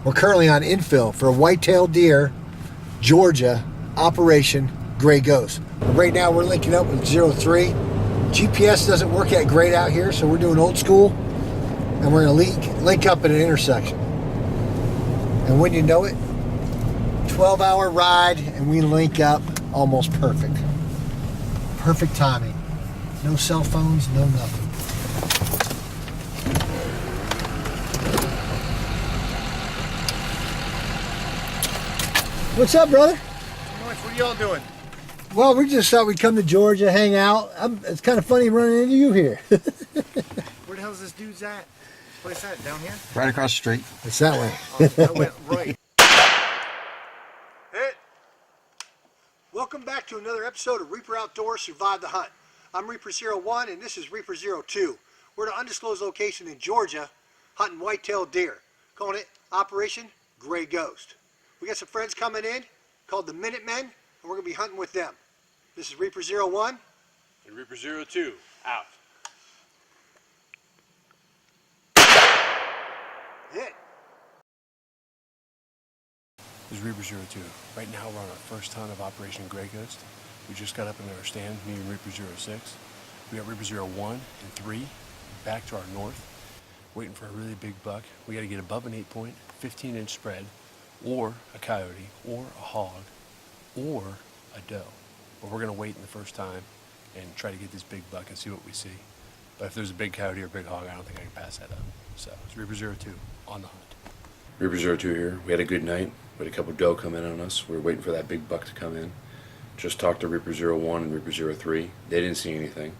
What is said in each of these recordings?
We're currently on infill for a whitetail deer, Georgia, Operation Gray Ghost. Right now we're linking up with 03. GPS doesn't work that great out here, so we're doing old school, and we're going to link up at an intersection. And when you know it, 12-hour ride, and we link up almost perfect. Perfect timing. No cell phones, no nothing. What's up, brother? What are y'all doing? Well, we just thought we'd come to Georgia, hang out. It's kind of funny running into you here. Where the hell's this dude's at? Place at? Down here? Right across the street. It's that way. I went right. Hey. Welcome back to another episode of Reaper Outdoors Survive the Hunt. I'm Reaper 01 and this is Reaper 02. We're at an undisclosed location in Georgia hunting whitetail deer, calling it Operation Gray Ghost. We got some friends coming in called the Minutemen, and we're going to be hunting with them. This is Reaper 01. And Reaper 02, out. Hit. This is Reaper 02. Right now we're on our first hunt of Operation Gray Ghost. We just got up in our stand, me and Reaper 06. We got Reaper 01 and 3 back to our north, waiting for a really big buck. We got to get above an 8-point, 15-inch spread, or a coyote, or a hog, or a doe. But we're going to wait in the first time and try to get this big buck and see what we see. But if there's a big coyote or a big hog, I don't think I can pass that up. So it's Reaper 02 on the hunt. Reaper 02 here. We had a good night. We had a couple doe come in on us. We were waiting for that big buck to come in. Just talked to Reaper 01 and Reaper 03. They didn't see anything.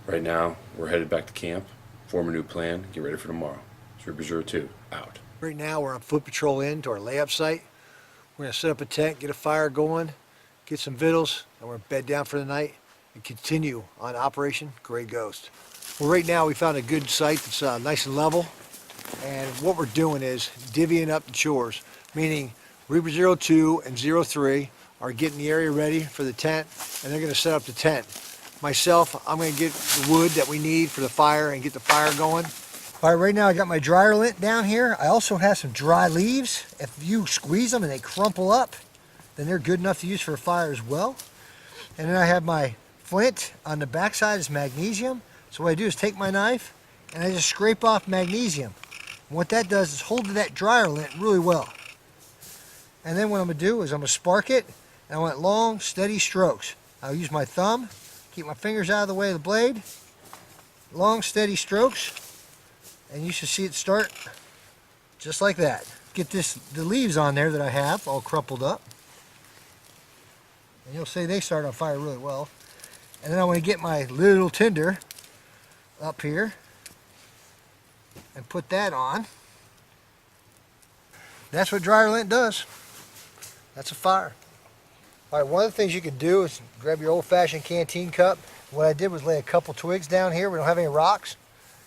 Right now, we're headed back to camp, form a new plan, get ready for tomorrow. It's Reaper 02, out. Right now we're on foot patrol in to our layup site. We're going to set up a tent, get a fire going, get some vittles, and we're going to bed down for the night and continue on Operation Gray Ghost. Well, right now we found a good site that's nice and level, and what we're doing is divvying up the chores, meaning Reaper 02 and 03 are getting the area ready for the tent, and they're going to set up the tent. Myself, I'm going to get the wood that we need for the fire and get the fire going. All right, right now I got my dryer lint down here. I also have some dry leaves. If you squeeze them and they crumple up, then they're good enough to use for a fire as well. And then I have my flint. On the backside is magnesium. So what I do is take my knife and I just scrape off magnesium. And what that does is hold that dryer lint really well. And then what I'm going to do is I'm going to spark it, and I want long, steady strokes. I'll use my thumb, keep my fingers out of the way of the blade. Long, steady strokes. And you should see it start just like that. Get the leaves on there that I have all crumpled up. And you'll see they start on fire really well. And then I want to get my little tinder up here and put that on. That's what dryer lint does. That's a fire. All right, one of the things you could do is grab your old-fashioned canteen cup. What I did was lay a couple twigs down here. We don't have any rocks.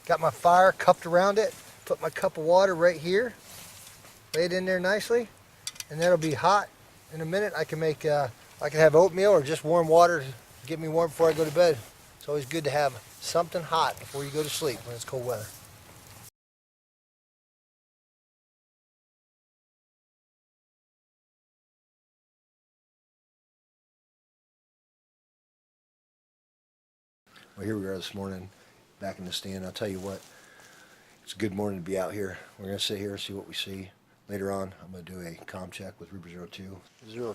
Got my fire cupped around it, put my cup of water right here, lay it in there nicely, and that'll be hot in a minute. I can have oatmeal or just warm water to get me warm before I go to bed. It's always good to have something hot before you go to sleep when it's cold weather. Well, here we are this morning, back in the stand. I'll tell you what, it's a good morning to be out here. We're going to sit here and see what we see. Later on, I'm going to do a comm check with Reaper 02.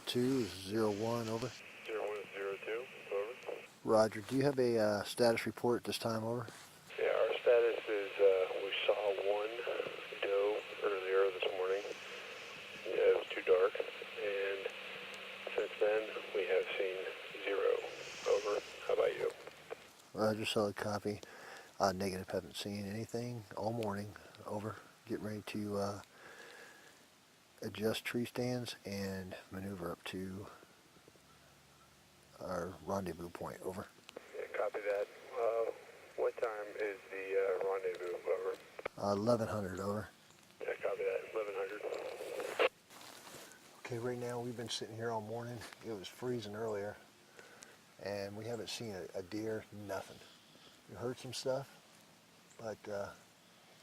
02 is 01, over. 01 is 02, over. Roger. Do you have a status report at this time, over? Yeah, our status is we saw one doe earlier this morning. Yeah, it was too dark, and since then we have seen 0, over. How about you? Roger, solid copy. Negative, haven't seen anything all morning, over. Getting ready to adjust tree stands and maneuver up to our rendezvous point, over. Yeah, copy that. What time is the rendezvous, over? 1100, over. Yeah, copy that, 1100. Okay, right now we've been sitting here all morning. It was freezing earlier, and we haven't seen a deer, nothing. We heard some stuff, but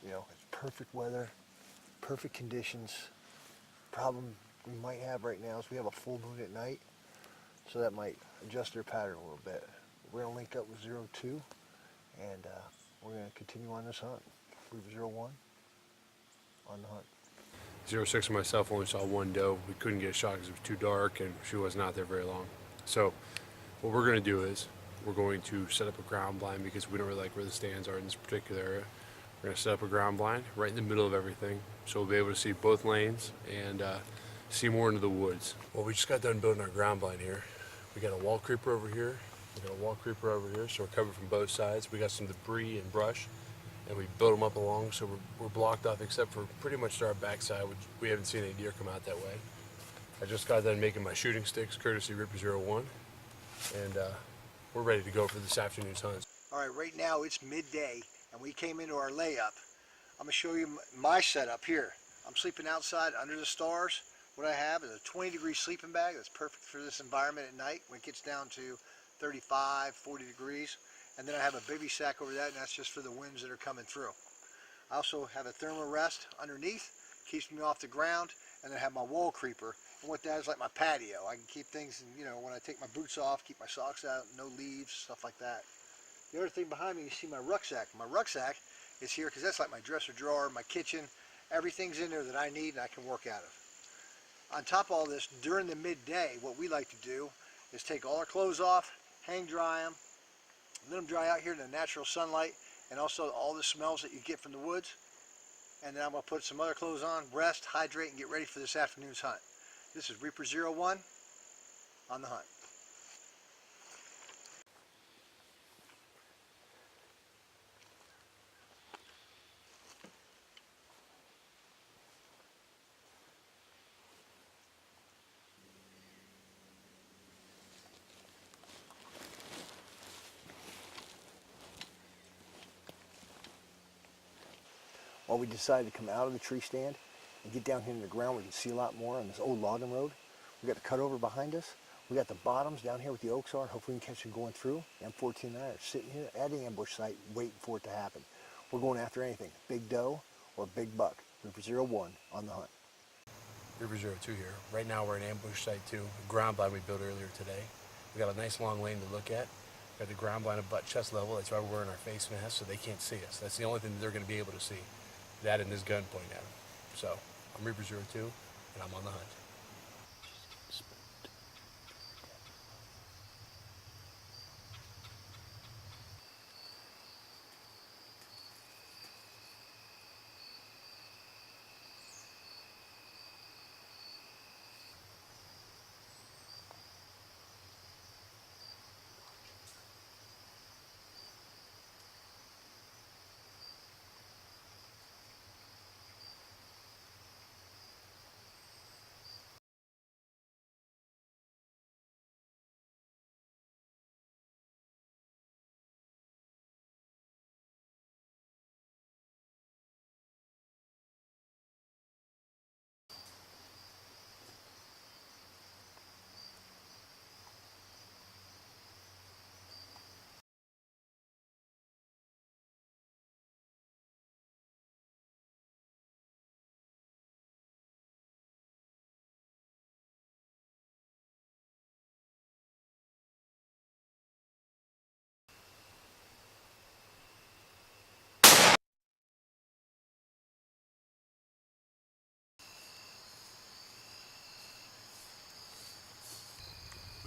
you know, it's perfect weather, perfect conditions. problem we might have right now is we have a full moon at night, so that might adjust their pattern a little bit. We're gonna link up with 02, and we're gonna continue on this hunt. Reaper 01 on the hunt. 06 and myself only saw one doe. We couldn't get a shot because it was too dark and she wasn't out there very long. So what we're going to do is we're going to set up a ground blind because we don't really like where the stands are in this particular area. We're going to set up a ground blind right in the middle of everything, so we'll be able to see both lanes and see more into the woods. Well, we just got done building our ground blind here. We got a wall creeper over here. We got a wall creeper over here, so we're covered from both sides. We got some debris and brush, and we built them up along, so we're blocked off except for pretty much to our backside, which we haven't seen any deer come out that way. I just got done making my shooting sticks, courtesy Reaper 01, and we're ready to go for this afternoon's hunt. All right, right now it's midday, and we came into our layup. I'm gonna show you my setup here. I'm sleeping outside under the stars. What I have is a 20-degree sleeping bag that's perfect for this environment at night when it gets down to 35, 40 degrees. And then I have a bivy sack over that, and that's just for the winds that are coming through. I also have a thermal rest underneath, keeps me off the ground, and then I have my wall creeper. And what that is like my patio. I can keep things, you know, when I take my boots off, keep my socks out, no leaves, stuff like that. The other thing behind me, you see my rucksack. My rucksack is here because that's like my dresser drawer, my kitchen. Everything's in there that I need and I can work out of. On top of all this, during the midday, what we like to do is take all our clothes off, hang dry them, let them dry out here in the natural sunlight, and also all the smells that you get from the woods. And then I'm going to put some other clothes on, rest, hydrate, and get ready for this afternoon's hunt. This is Reaper 01 on the hunt. Well, we decided to come out of the tree stand and get down here in the ground where we can see a lot more on this old logging road. We got the cutover behind us. We got the bottoms down here where the oaks are. Hopefully we can catch them going through. M14 and I are sitting here at the ambush site waiting for it to happen. We're going after anything, big doe or big buck. Reaper 01 on the hunt. Reaper 02 here. Right now we're in ambush site 2, a ground blind we built earlier today. We got a nice long lane to look at. We got the ground blind at butt chest level. That's why we're wearing our face masks so they can't see us. That's the only thing that they're going to be able to see. That and this gun pointing at them. So I'm Reaper 02 and I'm on the hunt.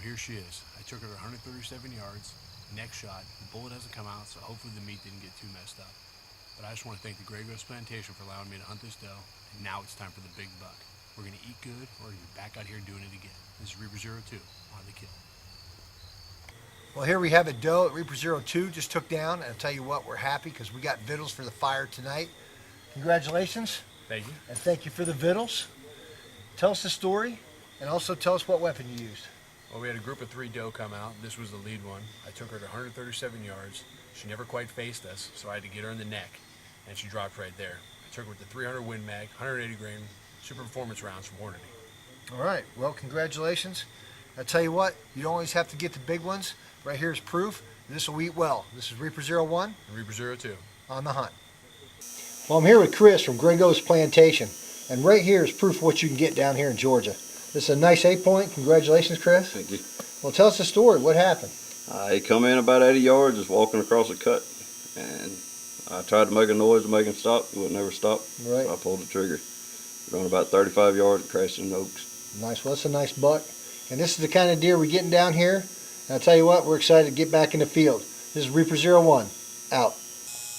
Well, here she is. I took her to 137 yards. Next shot. The bullet hasn't come out, so hopefully the meat didn't get too messed up. But I just want to thank the Grey Ghost Plantation for allowing me to hunt this doe. And now it's time for the big buck. We're going to eat good, or we're going to be back out here doing it again. This is Reaper 02 on the kill. Well, here we have a doe that Reaper 02 just took down. And I'll tell you what, we're happy because we got vittles for the fire tonight. Congratulations. Thank you. And thank you for the vittles. Tell us the story and also tell us what weapon you used. Well, we had a group of 3 doe come out. This was the lead one. I took her to 137 yards. She never quite faced us, so I had to get her in the neck, and she dropped right there. I took her with the 300 Win Mag, 180 grain super performance rounds from Hornady. All right, well, congratulations. I tell you what, you don't always have to get the big ones. Right here is proof this will eat well. This is Reaper 01 And Reaper 02. on the hunt. Well, I'm here with Chris from Grey Ghost Plantation. And right here is proof of what you can get down here in Georgia. This is a nice 8-point. Congratulations, Chris. Thank you. Well, tell us the story. What happened? He come in about 80 yards, just walking across a cut, and I tried to make a noise to make him stop. He would never stop. Right. So I pulled the trigger. Going about 35 yards, crashed in the oaks. Nice. Well, that's a nice buck. And this is the kind of deer we're getting down here. And I'll tell you what, we're excited to get back in the field. This is Reaper 01, out.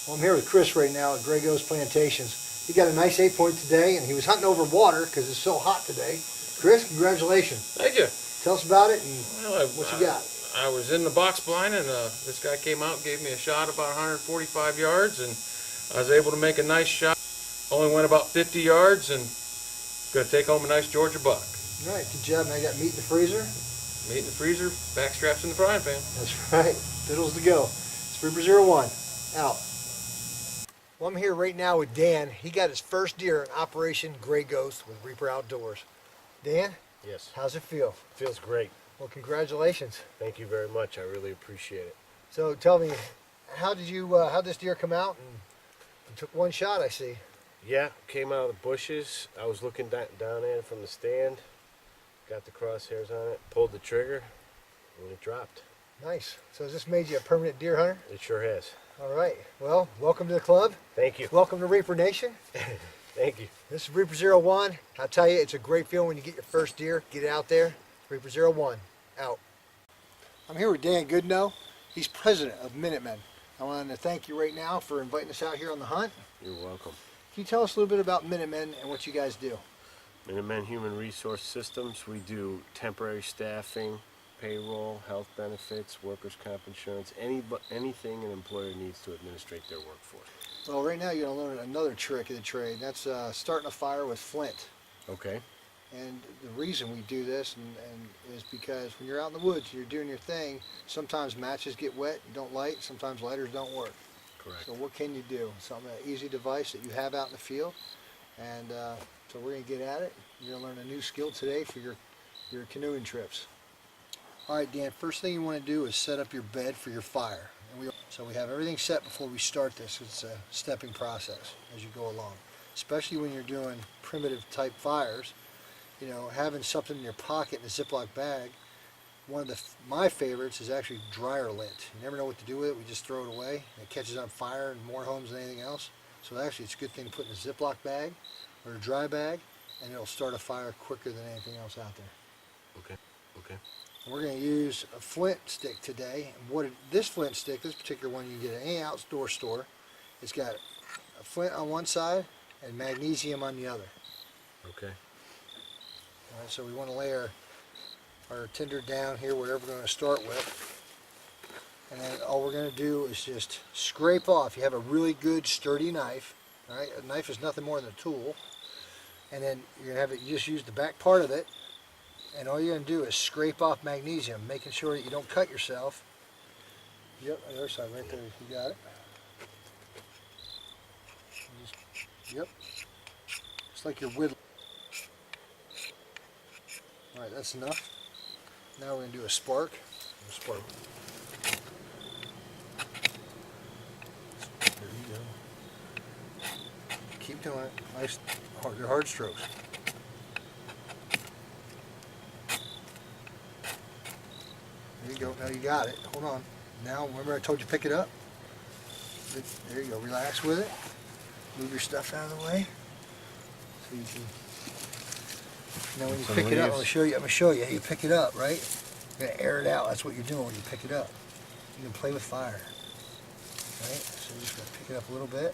Well, I'm here with Chris right now at Grey Ghost Plantations. He got a nice 8-point today, and he was hunting over water because it's so hot today. Chris, congratulations. Thank you. Tell us about it and Well, what you got. I was in the box blind, and this guy came out and gave me a shot about 145 yards, and I was able to make a nice shot. Only went about 50 yards, and gonna take home a nice Georgia buck. All right, good job. Now I got meat in the freezer. Meat in the freezer, back straps in the frying pan. That's right. Fiddles to go. It's Reaper 01, out. Well, I'm here right now with Dan. He got his first deer in Operation Grey Ghost with Reaper Outdoors. Dan, Yes, how's it feel? feels great. Well, congratulations. Thank you very much. I really appreciate it. So tell me, how'd this deer come out? And you took one shot, I see. Yeah, came out of the bushes. I was looking down at it from the stand. Got the crosshairs on it. Pulled the trigger, and it dropped. Nice. So has this made you a permanent deer hunter? It sure has. All right. Well, welcome to the club. Thank you. Welcome to Reaper Nation. Thank you. This is Reaper 01. I'll tell you, it's a great feeling when you get your first deer. Get it out there. Reaper 01, out. I'm here with Dan Goodnow. He's president of Minutemen. I wanted to thank you right now for inviting us out here on the hunt. You're welcome. Can you tell us a little bit about Minutemen and what you guys do? Minutemen Human Resource Systems. We do temporary staffing, payroll, health benefits, workers' comp insurance, anything an employer needs to administrate their workforce. Well, right now you're going to learn another trick of the trade. That's starting a fire with flint. Okay. And the reason we do this and is because when you're out in the woods, you're doing your thing, sometimes matches get wet, you don't light, sometimes lighters don't work. Correct. So what can you do? Something, an easy device that you have out in the field. And so we're going to get at it. You're going to learn a new skill today for your canoeing trips. All right, Dan, first thing you want to do is set up your bed for your fire. So we have everything set before we start this. It's a stepping process as you go along, especially when you're doing primitive type fires. You know, having something in your pocket in a Ziploc bag. One of my favorites is actually dryer lint. You never know what to do with it. We just throw it away. It catches on fire in more homes than anything else. So actually, it's a good thing to put in a Ziploc bag or a dry bag, and it'll start a fire quicker than anything else out there. Okay. Okay. We're going to use a flint stick today. And this flint stick, this particular one, you can get at any outdoor store. It's got a flint on one side and magnesium on the other. Okay. All right, so we want to lay our tinder down here, whatever we're going to start with. And then all we're going to do is just scrape off. You have a really good sturdy knife. All right, a knife is nothing more than a tool. And then you're going to have it, you just use the back part of it. And all you're going to do is scrape off magnesium, making sure that you don't cut yourself. Yep, on the other side right there, you got it. Yep, it's like your whittle. All right, that's enough. Now we're going to do a spark. There you go. Keep doing it. Nice, your hard strokes. There you go. Now you got it. Hold on. Now, remember I told you pick it up? There you go. Relax with it. Move your stuff out of the way. So you can. Now when you pick it up, I'm going to show you how you pick it up, right? You're going to air it out. That's what you're doing when you pick it up. You can play with fire. Right? So you're just going to pick it up a little bit.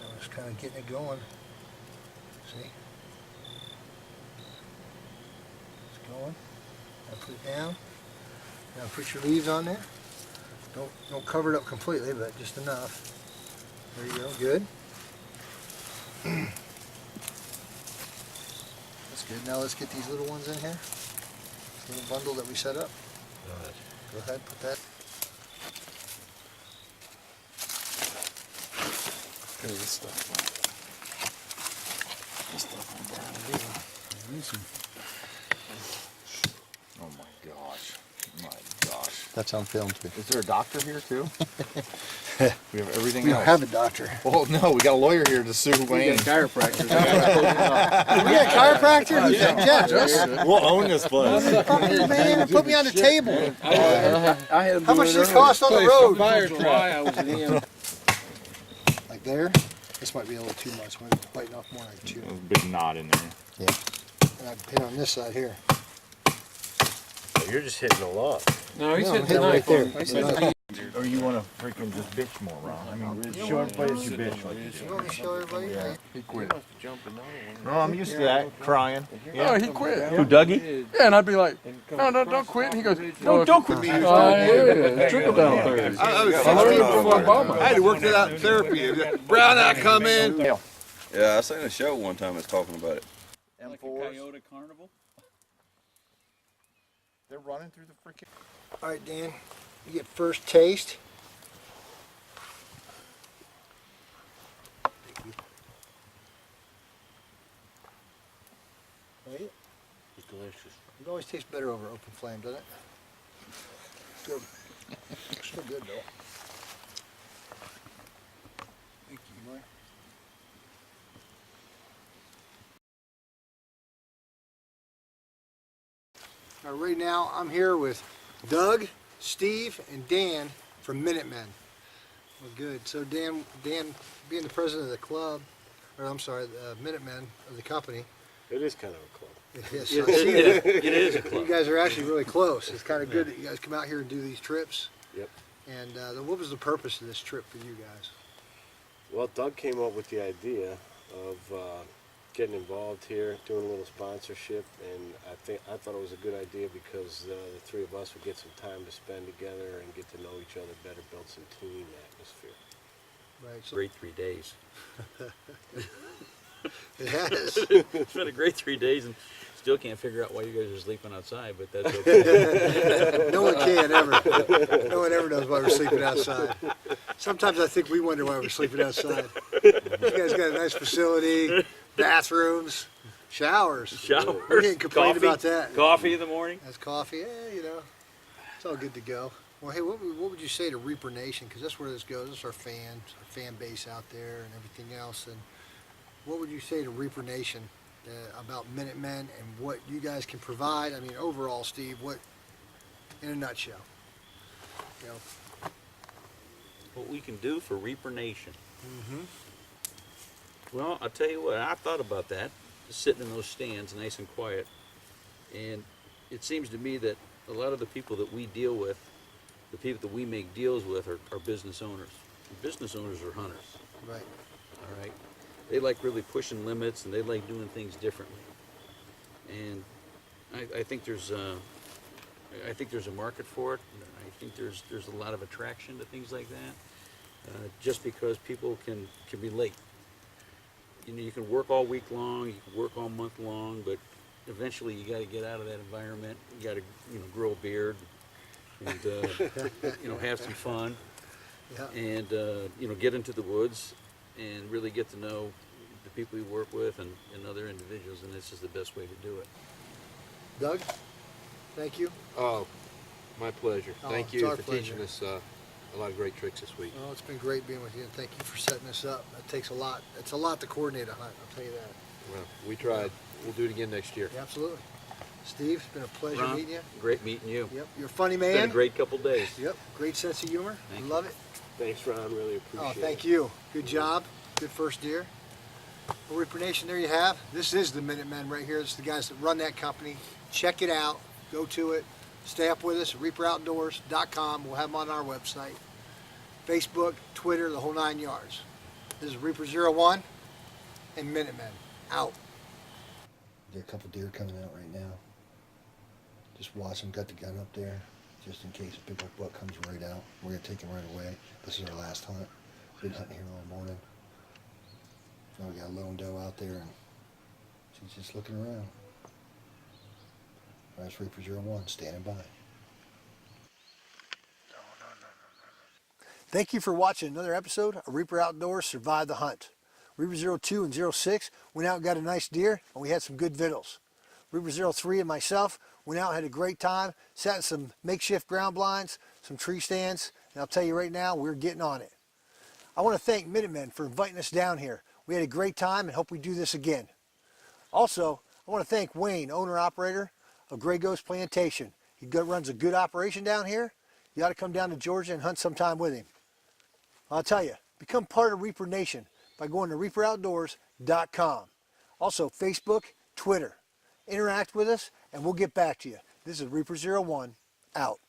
I'm just kind of getting it going. See? It's going. Now put it down. Now put your leaves on there. Don't cover it up completely, but just enough. There you go. Good. That's good. Now let's get these little ones in here. This little bundle that we set up. Go ahead, put that. Look at this stuff. This stuff will burn. Oh my gosh. My gosh. That's on film too. Is there a doctor here too? We have everything We don't else. have a doctor. Well, no, we got a lawyer here to sue Wayne. Chiropractors. We got a chiropractor? Who's that? Jeff. We'll own this place. Man, put me on the table. I had him How much does this cost on the road? I was in him. Like there? This might be a little too much. We're biting off more like two. There's a big knot in there. Yeah. And I pin on this side here. You're just hitting a lot. No, he's No, hitting I'm the hitting knife. right there. Or you want to freaking just bitch more, Ron? I mean, show everybody that you bitch. You want me to show everybody? Yeah. He quit. No, I'm used to that, crying. Oh, he quit. Who, Dougie? Yeah, and I'd be like, no, don't quit. And he goes, No, don't quit me. trickle down theory. I learned it from Obama. I had to work that out in therapy. Brown out come in. Yeah, I seen a show one time that's talking about it. M4s. Carnival? They're running through the freaking... All right, Dan. You get first taste. Right? It's delicious. It always tastes better over open flame, doesn't it? Good. Still good though. Thank you, Mike. Right now, I'm here with Doug, Steve, and Dan from Minutemen. Well, good. So Dan, being the president of the club, or I'm sorry, the Minutemen of the company. It is kind of a club. Yes, I see that. It is a You club. guys are actually really close. It's kind of good that you guys come out here and do these trips. Yep. And what was the purpose of this trip for you guys? Well, Doug came up with the idea of getting involved here, doing a little sponsorship, and I thought it was a good idea because the three of us would get some time to spend together and get to know each other better, build some team atmosphere. Right. So Great 3 days. it has. It's been a great 3 days, and still can't figure out why you guys are sleeping outside, but that's okay. No one can ever. No one ever knows why we're sleeping outside. Sometimes I think we wonder why we're sleeping outside. You guys got a nice facility, bathrooms, showers. Showers, We didn't complain coffee, about that. coffee in the morning. That's coffee. Yeah, you know, it's all good to go. Well, hey, what would you say to Reaper Nation? Because that's where this goes. It's our fans, our fan base out there, and everything else. And what would you say to Reaper Nation about Minutemen and what you guys can provide? I mean, overall, Steve, what, in a nutshell? You know. What we can do for Reaper Nation. Mm-hmm. Well, I'll tell you what, I thought about that, just sitting in those stands, nice and quiet. And it seems to me that a lot of the people that we deal with, the people that we make deals with, are business owners. And business owners are hunters. Right. All right. They like really pushing limits, and they like doing things differently. And I think there's a market for it. I think there's a lot of attraction to things like that. Just because people can be late. You know, you can work all week long, you can work all month long, but eventually you got to get out of that environment. You got to, grow a beard, and have some fun, Yeah. and get into the woods and really get to know the people you work with and other individuals, and this is the best way to do it. Doug, thank you. Oh, my pleasure. Oh, Thank it's you our for pleasure. teaching us a lot of great tricks this week. Well, it's been great being with you, and thank you for setting this up. It takes a lot. It's a lot to coordinate a hunt, I'll tell you that. Well, we tried. We'll do it again next year. Yeah, absolutely. Steve, it's been a pleasure Ron, meeting you. great meeting you. Yep, you're a funny It's been a man. great couple days. Yep, great sense of humor. Thank Love it. Thanks, Ron. Really appreciate Oh, it. thank you. Good job. Good first deer. Well, Reaper Nation, there you have. This is the Minutemen right here. This is the guys that run that company. Check it out. Go to it. Stay up with us at reaperoutdoors.com. We'll have them on our website. Facebook, Twitter, the whole 9 yards. This is Reaper 01 and Minutemen. Out. There are a couple deer coming out right now. Just watch them. Got the gun up there just in case a big old buck comes right out. We're going to take him right away. This is our last hunt. Been hunting here all morning. Now we got a lone doe out there and she's just looking around. That's Reaper 01 standing by. Thank you for watching another episode of Reaper Outdoors Survive the Hunt. Reaper 02 and 06 went out and got a nice deer, and we had some good victuals. Reaper 03 and myself went out and had a great time, sat in some makeshift ground blinds, some tree stands, and I'll tell you right now, we're getting on it. I want to thank Minutemen for inviting us down here. We had a great time and hope we do this again. Also, I want to thank Wayne, owner-operator of Gray Ghost Plantation. He runs a good operation down here. You ought to come down to Georgia and hunt sometime with him. I'll tell you, become part of Reaper Nation by going to reaperoutdoors.com. Also, Facebook, Twitter. Interact with us and we'll get back to you. This is Reaper01, out.